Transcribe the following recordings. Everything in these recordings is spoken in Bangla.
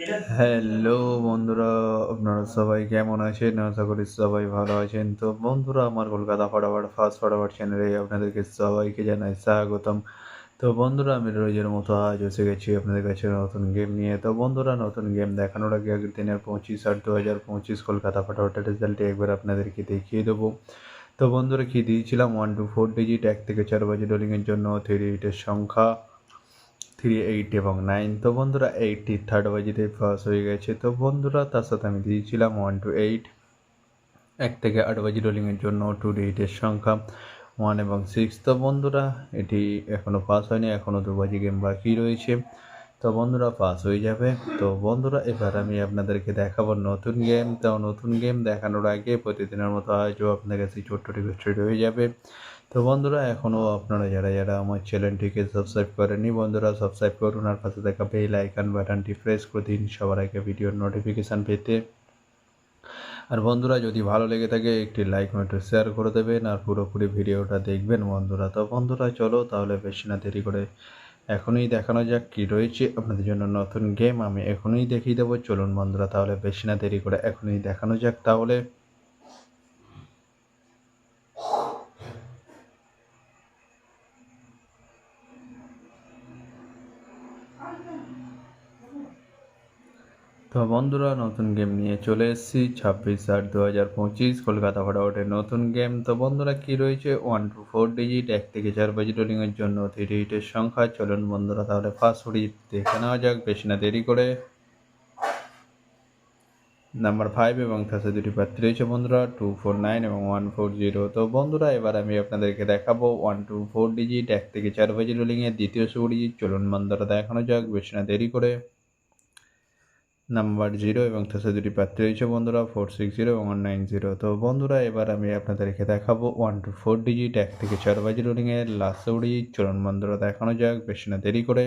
হ্যালো বন্ধুরা, আপনারা সবাই কেমন আছেন? আশা করি সবাই ভালো আছেন। তো বন্ধুরা, আমার কলকাতা ফটাফট ফাস্ট ফটাফট চ্যানেলে আপনাদেরকে সবাইকে জানাই স্বাগতম। তো বন্ধুরা, আমি রোজের মতো আজ এসে গেছি আপনাদের কাছে নতুন গেম নিয়ে। তো বন্ধুরা, নতুন গেম দেখানোর আগে আগের দিনের 25/8/2025 কলকাতা ফটাফটের রেজাল্টটি একবার আপনাদেরকে দেখিয়ে দেবো। তো বন্ধুরা, কি দিয়েছিলাম 1 to 4 ডিজিট 1 থেকে 4 বাজে রোলিংয়ের জন্য 3 ডিজিটের সংখ্যা 3, 8 এবং 9। তো বন্ধুরা, 8টি থার্ড বাজিতে পাস হয়ে গেছে। তো বন্ধুরা, তার সাথে আমি দিয়েছিলাম 1 to 8 1 থেকে 8 বাজি রোলিংয়ের জন্য 2 ডিজিটের সংখ্যা 1 এবং 6। তো বন্ধুরা, এটি এখনও পাস হয়নি, এখনও 2 বাজি গেম বাকি রয়েছে। তো বন্ধুরা, পাস হয়ে যাবে। তো বন্ধুরা, এবার আমি আপনাদেরকে দেখাবো নতুন গেম। তো নতুন গেম দেখানোর আগে প্রতিদিনের মতো আজও আপনাদের কাছে ছোট্ট রিকোয়েস্ট রয়ে যাবে। তো বন্ধুরা, এখনও আপনারা যারা আমার চ্যানেলটিকে সাবস্ক্রাইব করেননি, বন্ধুরা সাবস্ক্রাইব করুন আর পাশে থাকা বেল আইকন বাটনটি প্রেস করে দিন সবার আগে ভিডিওর নোটিফিকেশান পেতে। আর বন্ধুরা, যদি ভালো লেগে থাকে একটি লাইক একটু শেয়ার করে দেবেন আর পুরোপুরি ভিডিওটা দেখবেন বন্ধুরা। তো বন্ধুরা, চলো তাহলে বেশি না দেরি করে এখনই দেখানো যাক কী রয়েছে আপনাদের জন্য নতুন গেম। আমি এখনই দেখিয়ে দেবো, চলুন বন্ধুরা, তাহলে বেশি না দেরি করে এখনই দেখানো যাক তাহলে। তো বন্ধুরা, নতুন গেম নিয়ে চলে এসেছি 26/8/2025 কলকাতা ফটাফটের নতুন গেম। তো বন্ধুরা, কি রয়েছে 1 to 4 ডিজিট 1 থেকে 4 বাজি রোলিংয়ের জন্য 3 ডিজিটের সংখ্যা। চলুন বন্ধুরা, তাহলে ফার্স্ট ডিজিট দেখে নেওয়া যাক বেশি না দেরি করে। নাম্বার 5 এবং তার সাথে দুটি প্রার্থী রয়েছে বন্ধুরা 249 এবং 140। তো বন্ধুরা, এবার আমি আপনাদেরকে দেখাবো 1 to 4 ডিজিট 1 থেকে 4 বাজি রোলিংয়ের দ্বিতীয় শুভ ডিজিট। চলুন বন্ধুরা, দেখানো যাক বেশি না দেরি করে। নাম্বার 0 এবং তার সাথে দুটি প্রার্থী রয়েছে বন্ধুরা 460 এবং 190। তো বন্ধুরা, এবার আমি আপনাদেরকে দেখাবো 1 to 4 ডিজিট 1 থেকে 4 বাজি রোলিংয়ের লাস্ট ডিজিট। চলুন বন্ধুরা, দেখানো যাক বেশি না দেরি করে।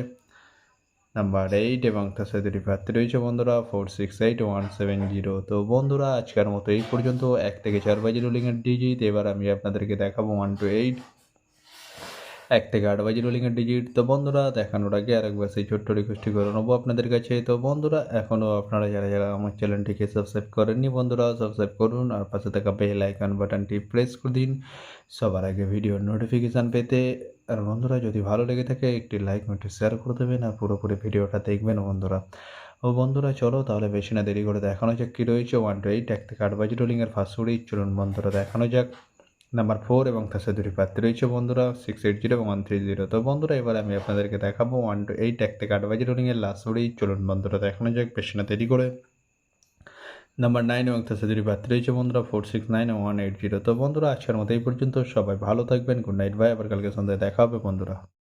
নাম্বার 8 এবং তার সাথে দুটি প্রার্থী রয়েছে বন্ধুরা 468 170। তো বন্ধুরা, আজকের মতো এই পর্যন্ত 1 থেকে 4 বাজি রোলিংয়ের ডিজিট। এবার আমি আপনাদেরকে দেখাবো 1 to 8 1 থেকে 8 বাজি রোলিংয়ের ডিজিট। তো বন্ধুরা, দেখানোর আগে আরেকবার সেই ছোট্ট রিকোয়েস্টটি করে নেবো আপনাদের কাছে। তো বন্ধুরা, এখনও আপনারা যারা আমার চ্যানেলটিকে সাবস্ক্রাইব করেননি, বন্ধুরা সাবস্ক্রাইব করুন আর পাশে থাকা বেল আইকন বাটনটি প্রেস করে দিন সবার আগে ভিডিওর নোটিফিকেশান পেতে। আর বন্ধুরা, যদি ভালো লেগে থাকে একটি লাইক একটু শেয়ার করে দেবেন আর পুরোপুরি ভিডিওটা দেখবেন বন্ধুরা। ও বন্ধুরা, চলো তাহলে বেশি না দেরি করে দেখানো যাক কী রয়েছে 1 to 8 1 থেকে 8 বাজি রোলিংয়ের ফার্স্ট ডিজিট। চলুন বন্ধুরা, দেখানো যাক। নাম্বার 4 এবং তার সাথে দুটি প্রার্থী রয়েছে বন্ধুরা 680 এবং 130। তো বন্ধুরা, এবার আমি আপনাদেরকে দেখাবো 1 to 8 1 থেকে 8 বাজি রোলিংয়ের লাস্ট ডিজিট। চলুন বন্ধুরা, দেখানো যাক বেশি না দেরি করে। নাম্বার 9 এবং তার সাথে দুটি প্রার্থী রয়েছে বন্ধুরা 469 এবং 180। তো বন্ধুরা, আজকের মতো এই পর্যন্ত। সবাই ভালো থাকবেন। Good night, bye. আবার কালকে সন্ধ্যায় দেখা হবে বন্ধুরা।